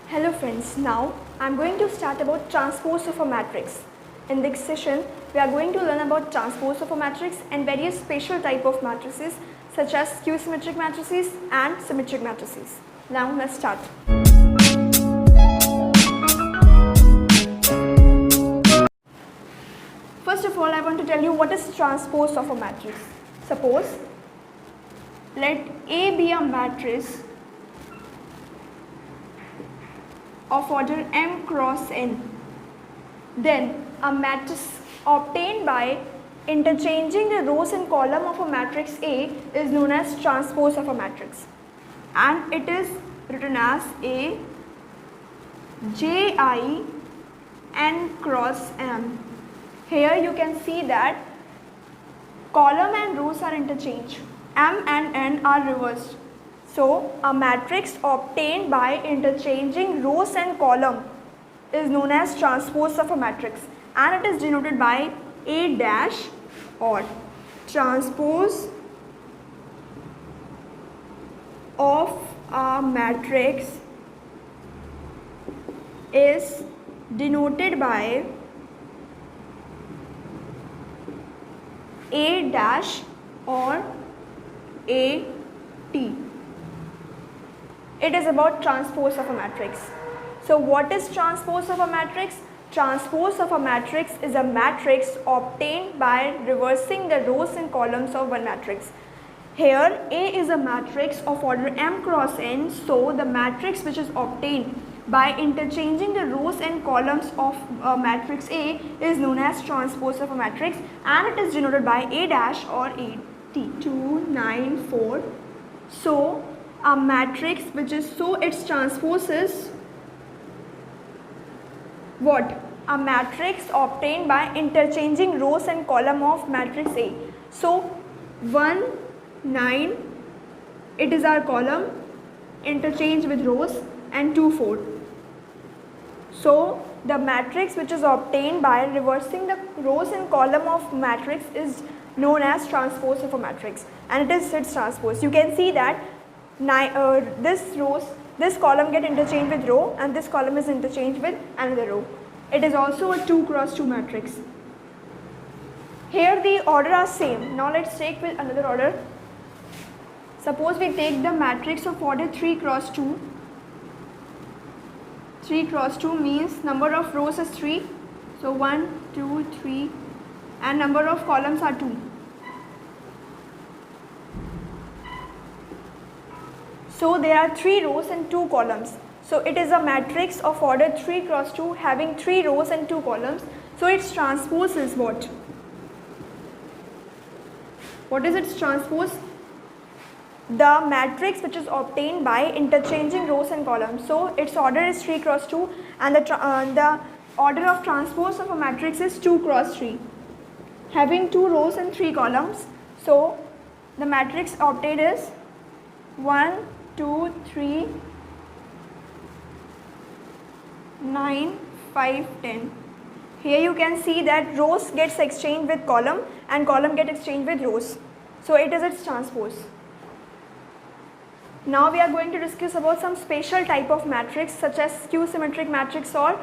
Hello friends, now I am going to start about transpose of a matrix. In this session, we are going to learn about transpose of a matrix and various special type of matrices such as skew-symmetric matrices and symmetric matrices. Now let's start. First of all, I want to tell you what is transpose of a matrix. Suppose, let A be a matrix of order m cross n. Then a matrix obtained by interchanging the rows and column of a matrix A is known as transpose of a matrix, and it is written as A J I n cross m. Here you can see that column and rows are interchanged, m and n are reversed. So, a matrix obtained by interchanging rows and column is known as transpose of a matrix, and it is denoted by A dash or transpose of a matrix is denoted by A dash or A T. It is about transpose of a matrix. So what is transpose of a matrix? Transpose of a matrix is a matrix obtained by reversing the rows and columns of one matrix. Here A is a matrix of order m cross n, so the matrix which is obtained by interchanging the rows and columns of matrix A is known as transpose of a matrix, and it is denoted by A dash or A T. 2, 9, 4. So a matrix which is, so its transpose is what? A matrix obtained by interchanging rows and column of matrix A. So 1, 9, it is our column, interchange with rows, and 2, 4. So the matrix which is obtained by reversing the rows and column of matrix is known as transpose of a matrix, and it is its transpose. You can see that this column get interchanged with row, and this column is interchanged with another row. It is also a 2 cross 2 matrix. Here the order are same. Now let's take with another order. Suppose we take the matrix of order 3 cross 2. 3 cross 2 means number of rows is 3. So 1, 2, 3, and number of columns are 2. So there are 3 rows and 2 columns. So it is a matrix of order 3 cross 2 having 3 rows and 2 columns. So its transpose is what? What is its transpose? The matrix which is obtained by interchanging rows and columns. So its order is 3 cross 2, and the order of transpose of a matrix is 2 cross 3 having 2 rows and 3 columns. So the matrix obtained is 1, 2, 3, 9, 5, 10. Here you can see that rows gets exchanged with column and column get exchanged with rows. So it is its transpose. Now we are going to discuss about some special type of matrix such as skew-symmetric matrix or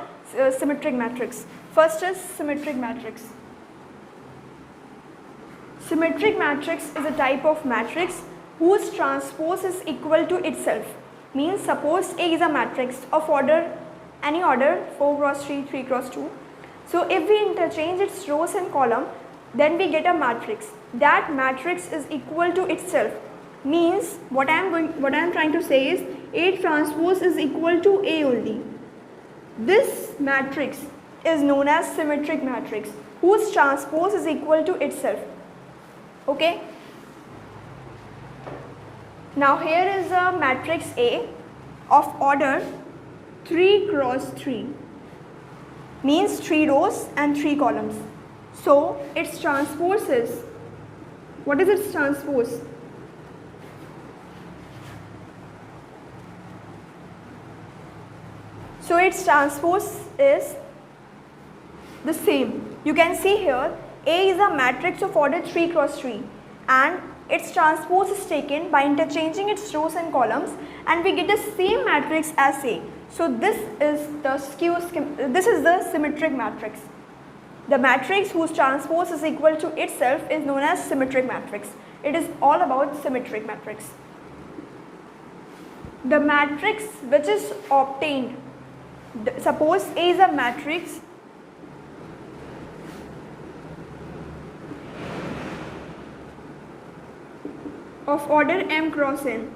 symmetric matrix. First is symmetric matrix. Symmetric matrix is a type of matrix whose transpose is equal to itself. Means suppose A is a matrix of order, any order 4 cross 3, 3 cross 2. So if we interchange its rows and column, then we get a matrix. That matrix is equal to itself. Means what I am trying to say is A transpose is equal to A only. This matrix is known as symmetric matrix whose transpose is equal to itself. Okay. Now here is a matrix A of order 3 cross 3, means 3 rows and 3 columns. So its transpose is, what is its transpose? So its transpose is the same. You can see here A is a matrix of order 3 cross 3, and its transpose is taken by interchanging its rows and columns, and we get the same matrix as A. So this is the symmetric matrix. The matrix whose transpose is equal to itself is known as symmetric matrix. It is all about symmetric matrix. The matrix which is obtained, suppose A is a matrix of order m cross n,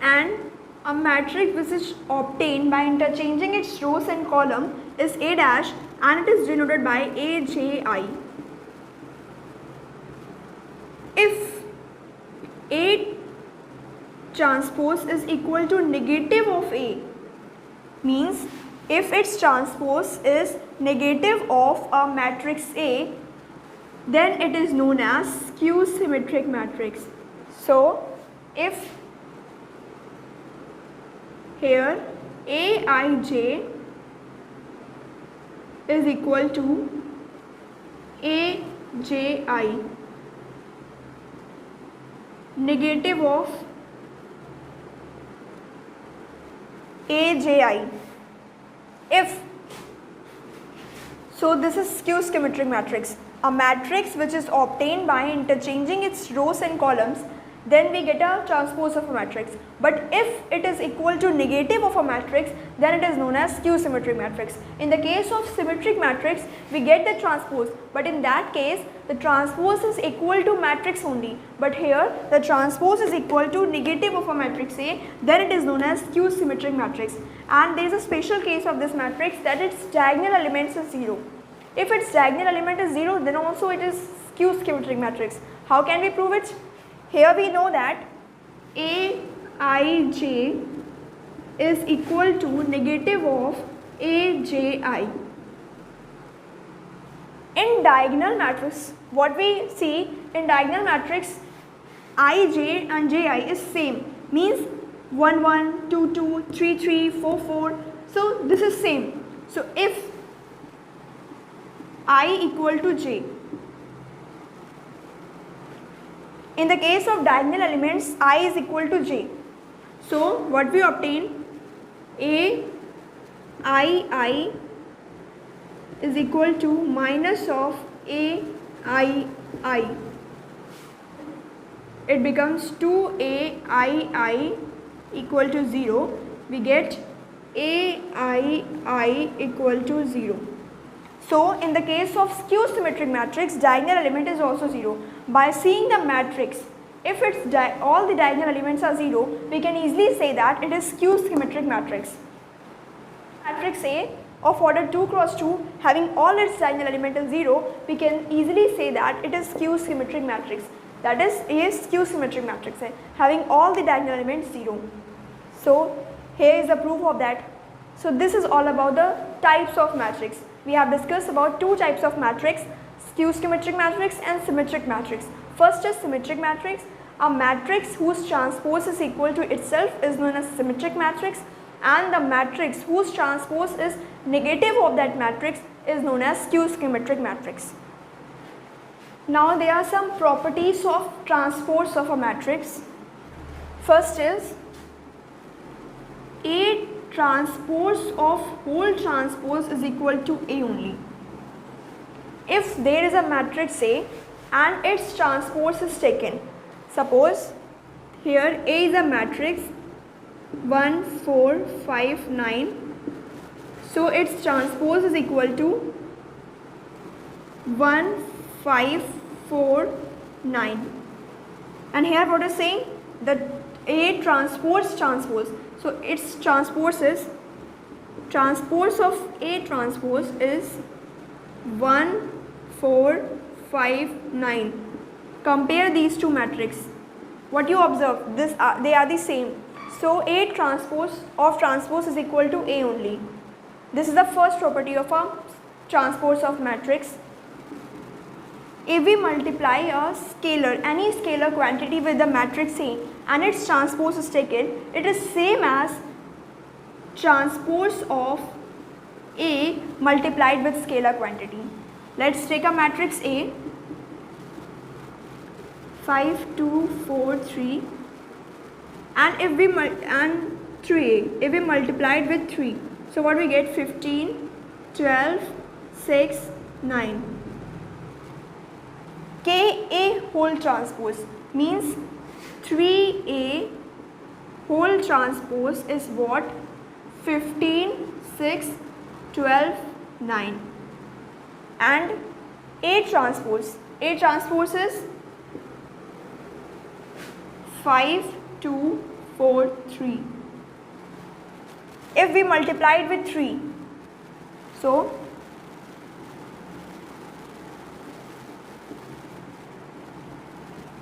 and a matrix which is obtained by interchanging its rows and column is A dash, and it is denoted by AJI. If A transpose is equal to negative of A, means if its transpose is negative of a matrix A, then it is known as skew symmetric matrix. So if here Aij is equal to AJI, negative of AJI, if so, this is skew symmetric matrix, a matrix which is obtained by interchanging its rows and columns, then we get a transpose of a matrix. But if it is equal to negative of a matrix, then it is known as skew symmetric matrix. In the case of symmetric matrix, we get the transpose, but in that case the transpose is equal to matrix only. But here the transpose is equal to negative of a matrix A, then it is known as skew symmetric matrix. And there is a special case of this matrix, that its diagonal elements is 0. If its diagonal element is 0, then also it is skew symmetric matrix. How can we prove it? Here we know that Aij is equal to negative of AJI. In diagonal matrix, what we see in diagonal matrix, Ij and Ji is same, means 1 1, 2 2, 3 3, 4 4. So this is same. So if I equal to J, in the case of diagonal elements, I is equal to J. So what we obtain, Ai is equal to minus of Aii. It becomes 2Aii equal to 0. We get Aii equal to 0. So in the case of skew symmetric matrix, diagonal element is also 0. By seeing the matrix, if its all the diagonal elements are 0, we can easily say that it is skew symmetric matrix. Matrix A of order 2 cross 2 having all its diagonal element is 0, we can easily say that it is skew symmetric matrix. That is, A is skew symmetric matrix having all the diagonal elements 0. So here is the proof of that. So this is all about the types of matrix. We have discussed about two types of matrix, skew symmetric matrix and symmetric matrix. First is symmetric matrix. A matrix whose transpose is equal to itself is known as symmetric matrix, and the matrix whose transpose is negative of that matrix is known as skew symmetric matrix. Now there are some properties of transpose of a matrix. First is A transpose of whole transpose is equal to A only. If there is a matrix A and its transpose is taken, suppose here A is a matrix 1 4 5 9, so its transpose is equal to 1 5 4 9, and here what is saying, that A transpose, so its transpose is, transpose of A transpose is 1 4 5 9. Compare these two matrices. What you observe, they are the same. So A transpose of transpose is equal to A only. This is the first property of a transpose of matrix. If we multiply a scalar, any scalar quantity with the matrix A and its transpose is taken, it is same as transpose of A multiplied with scalar quantity. Let's take a matrix A, 5 2 4 3, and if we 3a. If we multiply it with 3, so what we get? 15, 12, 6, 9. Ka whole transpose means 3a whole transpose is what? 15, 6, 12, 9. And A transpose is 5, 2, 4, 3. If we multiply it with 3, so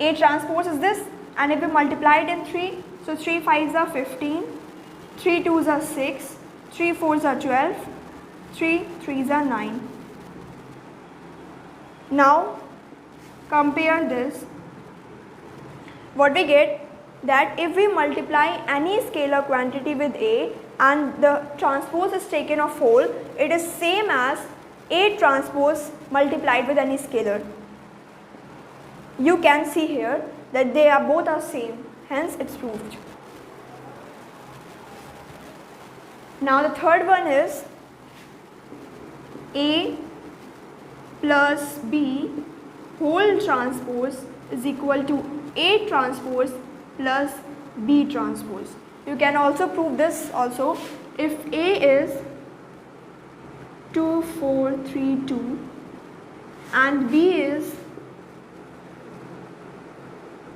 A transpose is this, and if we multiply it in 3, so 3 5s are 15, 3 2s are 6, 3 4s are 12, 3 3s are 9. Now compare this. What we get, that if we multiply any scalar quantity with A and the transpose is taken of whole, it is same as A transpose multiplied with any scalar. You can see here that they are both are same, hence it's proved. Now the third one is A plus B whole transpose is equal to A transpose plus B transpose. You can also prove this also. If A is 2, 4, 3, 2 and B is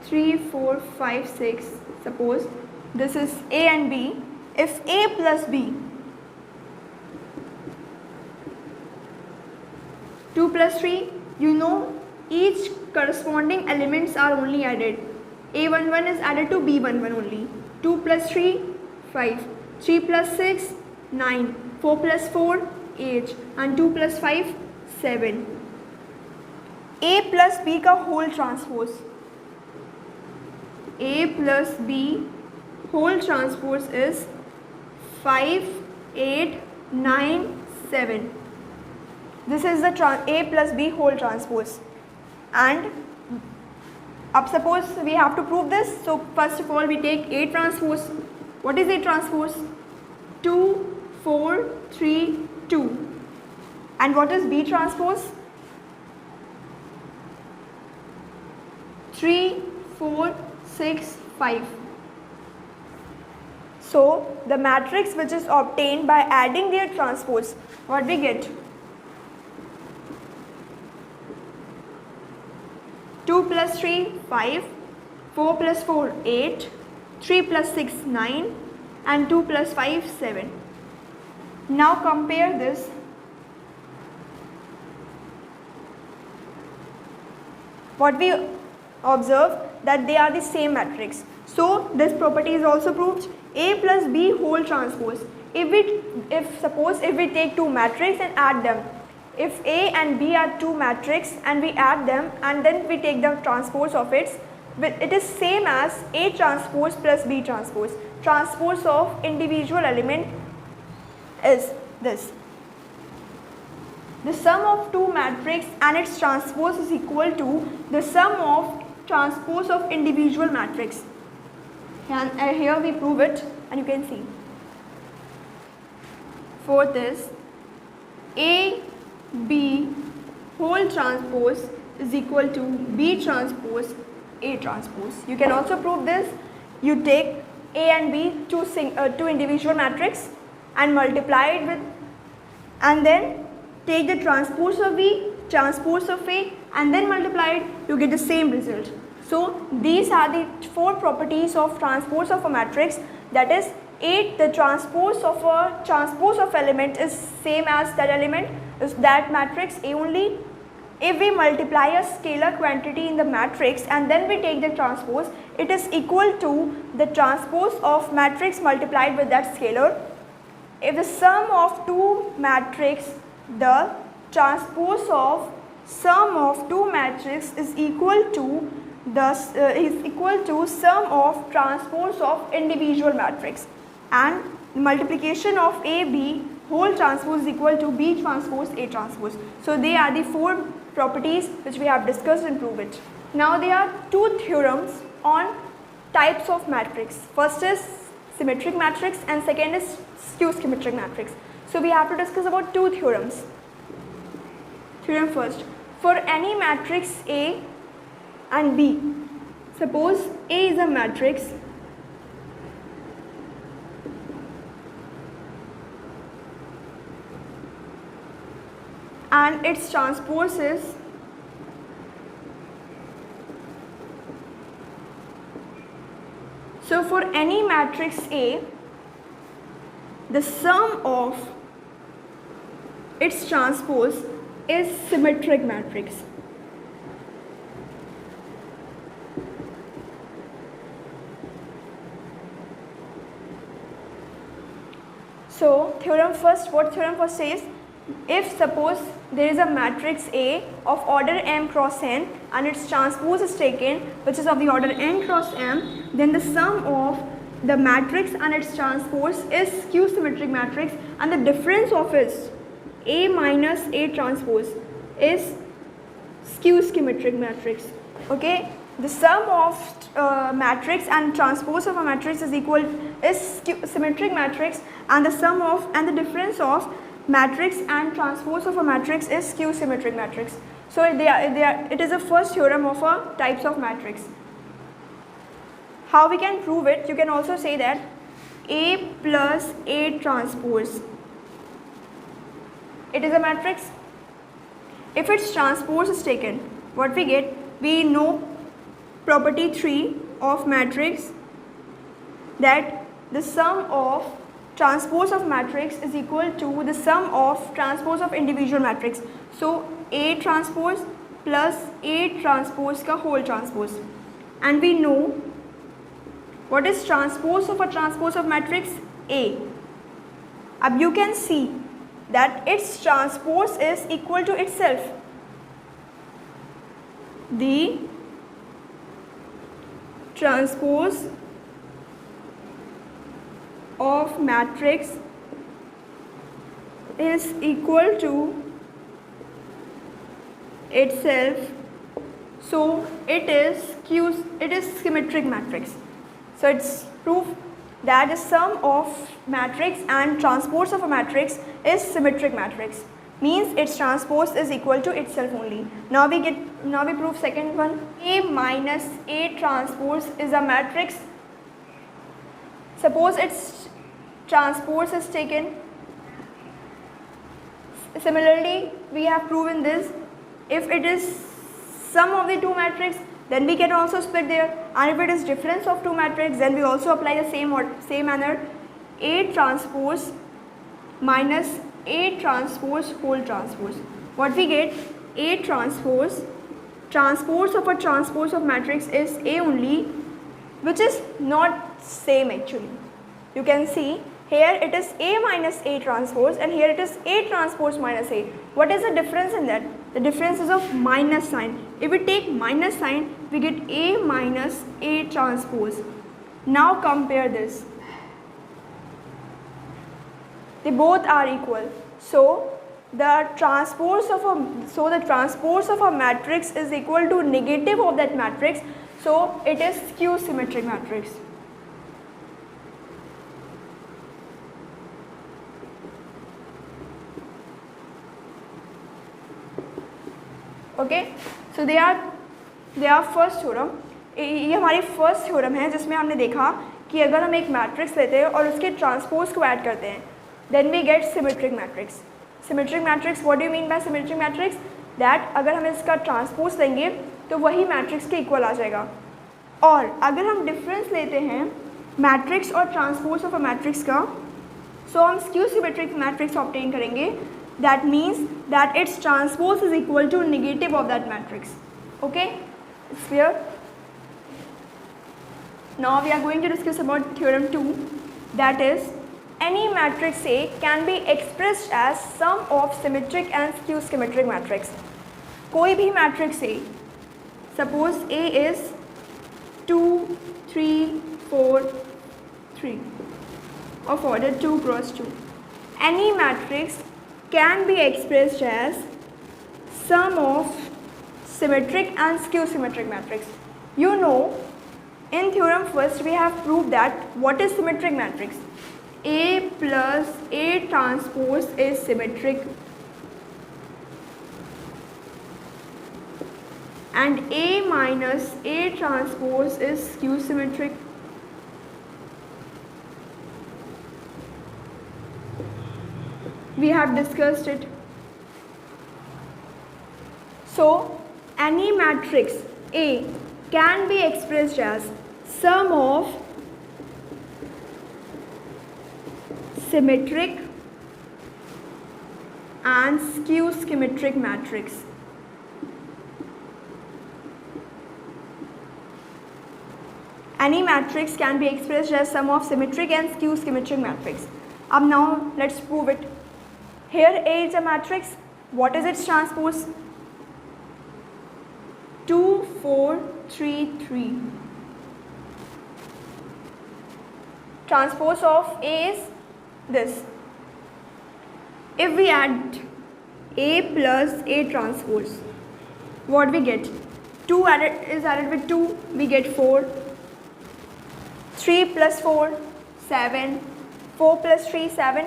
3, 4, 5, 6, suppose this is A and B. If A plus B, 2 plus 3, you know each corresponding elements are only added. A11 is added to B11 only. 2 plus 3, 5. 3 plus 6, 9. 4 plus 4, 8. And 2 plus 5, 7. A plus B का whole transpose. A plus B whole transpose is 5, 8, 9, 7. This is the A plus B whole transpose. And up suppose we have to prove this. So first of all we take A transpose. What is A transpose? 2, 4, 3, 2. And what is B transpose? 3, 4, 6, 5. So the matrix which is obtained by adding their transpose, what we get? 2 plus 3, 5, 4 plus 4, 8, 3 plus 6, 9 and 2 plus 5, 7. Now compare this. What we observe, that they are the same matrix. So this property is also proved. A plus B whole transpose. If suppose we take two matrices and add them. If A and B are two matrices and we add them and then we take the transpose of it is same as A transpose plus B transpose. Transpose of individual element is this. The sum of two matrices and its transpose is equal to the sum of transpose of individual matrix. And here we prove it and you can see. Fourth is A B whole transpose is equal to B transpose A transpose. You can also prove this. You take A and B, two individual matrices and multiply it with, and then take the transpose of B, transpose of A and then multiply it, you get the same result. So these are the four properties of transpose of a matrix, that is the transpose of element is same as that element is that matrix A only. If we multiply a scalar quantity in the matrix and then we take the transpose, it is equal to the transpose of matrix multiplied with that scalar. If the sum of two matrix, the transpose of sum of two matrix is equal to sum of transpose of individual matrix, and multiplication of AB whole transpose is equal to B transpose A transpose. So they are the four properties which we have discussed and prove it. Now there are two theorems on types of matrix. First is symmetric matrix and second is skew symmetric matrix. So we have to discuss about two theorems. Theorem first, for any matrix A and B, suppose A is a matrix and its transpose is so for any matrix A, the sum of its transpose is symmetric matrix. So theorem first, what theorem first says, if suppose there is a matrix A of order m cross n and its transpose is taken which is of the order n cross m, then the sum of the matrix and its transpose is skew symmetric matrix and the difference of its A minus A transpose is skew symmetric matrix. Okay, the sum of matrix and transpose of a matrix is equal is symmetric matrix and the sum of and the difference of matrix and transpose of a matrix is skew symmetric matrix. So it is a first theorem of a types of matrix. How we can prove it? You can also say that A plus A transpose, it is a matrix. If its transpose is taken, what we get? We know property 3 of matrix, that the sum of transpose of matrix is equal to the sum of transpose of individual matrix. So A transpose plus A transpose ka whole transpose, and we know what is transpose of matrix A. Ab you can see that its transpose is equal to itself. The transpose of matrix is equal to itself, so it is symmetric matrix. So it's proof that the sum of matrix and transpose of a matrix is symmetric matrix, means its transpose is equal to itself only. Now we prove second one. A minus A transpose is a matrix. Suppose its transpose is taken. Similarly, we have proven this. If it is sum of the two matrix, then we can also split there, and if it is difference of two matrix, then we also apply the same manner. A transpose minus A transpose whole transpose. What we get? A transpose of a transpose of matrix is A only, which is not same actually. You can see here it is A minus A transpose and here it is A transpose minus A. What is the difference in that? The difference is of minus sign. If we take minus sign, we get A minus A transpose. Now compare this. They both are equal. So the transpose of a matrix is equal to negative of that matrix. So it is skew symmetric matrix. Okay, so they are first theorem. ये हमारी first theorem है जिसमें हमने देखा कि अगर हम एक मैट्रिक्स लेते हैं और उसके ट्रांसपोज को ऐड करते हैं, then we get symmetric matrix. Symmetric matrix, what do you mean by symmetric matrix? That अगर हम इसका ट्रांसपोज लेंगे तो वही मैट्रिक्स के इक्वल आ जाएगा. और अगर हम डिफरेंस लेते हैं मैट्रिक्स और ट्रांसपोज ऑफ अ मैट्रिक्स का, सो हम स्क्यू सिमेट्रिक मैट्रिक्स ऑब्टेन करेंगे. That means that its transpose is equal to negative of that matrix. Okay, it's clear? Now we are going to discuss about theorem 2, that is any matrix A can be expressed as sum of symmetric and skew symmetric matrix. कोई भी matrix A, suppose A is 2, 3, 4, 3 of order 2 cross 2. Any matrix can be expressed as sum of symmetric and skew symmetric matrix. You know In theorem first we have proved that what is symmetric matrix? A plus A transpose is symmetric and A minus A transpose is skew symmetric. We have discussed it. So any matrix A can be expressed as sum of symmetric and skew symmetric matrix. Any matrix can be expressed as sum of symmetric and skew symmetric matrix. Now let's prove it. Here A is a matrix. What is its transpose? 2, 4, 3, 3. Transpose of A is this. If we add A plus A transpose, what we get? 2 is added with 2, we get 4. 3 plus 4, 7. 4 plus 3, 7.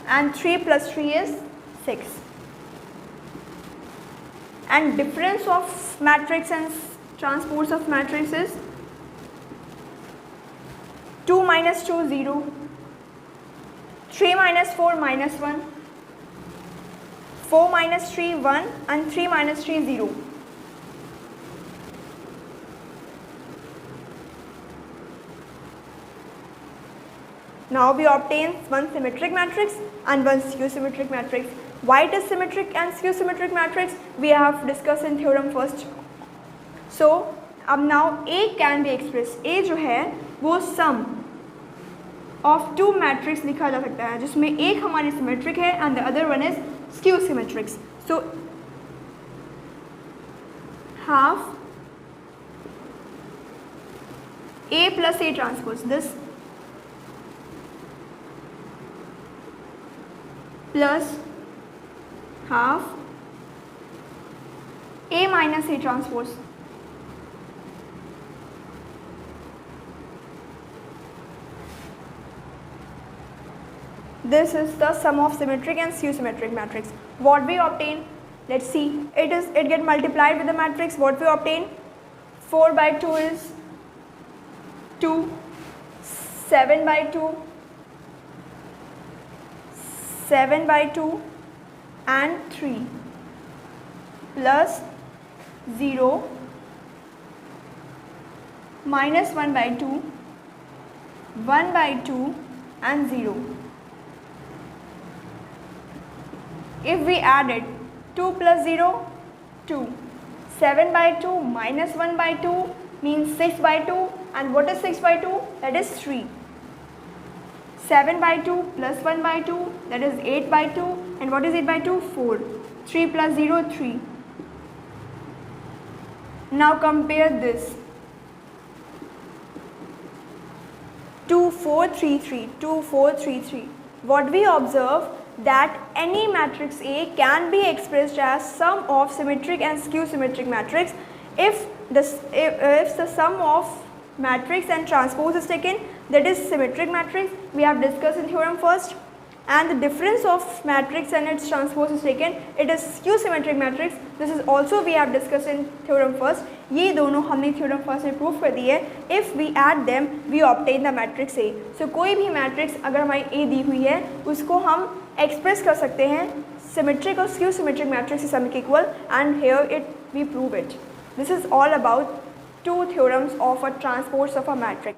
And 3 plus 3 is 6. And difference of matrix and transpose of matrix is 2 minus 2, 0. 3 minus 4, minus 1. 4 minus 3, 1. And 3 minus 3, 0. Now we obtain one symmetric matrix and one skew symmetric matrix. Why it is symmetric and skew symmetric matrix we have discussed in theorem first. So अब now A can be expressed. A जो है वो sum of two matrix लिखा जा सकता है जिसमें एक हमारी symmetric है and the other one is skew symmetric. So half A plus A transpose, this plus half A minus A transpose. This is the sum of symmetric and skew symmetric matrix. What we obtain? Let's see. It get multiplied with the matrix. What we obtain? 4 by 2 is 2. 7 by 2. 7 by 2 and 3 plus 0 minus 1 by 2, 1 by 2 and 0. If we add it, 2 plus 0, 2. 7 by 2 minus 1 by 2 means 6 by 2, and what is 6 by 2? That is 3. 7 by 2 plus 1 by 2, that is 8 by 2, and what is 8 by 2? 4. 3 plus 0, 3. Now compare this. 2, 4, 3, 3, 2, 4, 3, 3. What we observe that any matrix A can be expressed as sum of symmetric and skew symmetric matrix if the sum of matrix and transpose is taken, that is symmetric matrix. We have discussed in theorem first. And the difference of matrix and its transpose is taken, it is skew symmetric matrix. This is also we have discussed in theorem first. ये दोनों हमने theorem first में proof कर दी है. If we add them, we obtain the matrix A. So कोई भी matrix अगर हमारी A दी हुई है उसको हम express कर सकते हैं symmetric और skew symmetric matrix is sum equal, and here we prove it. This is all about two theorems of a transpose of a matrix.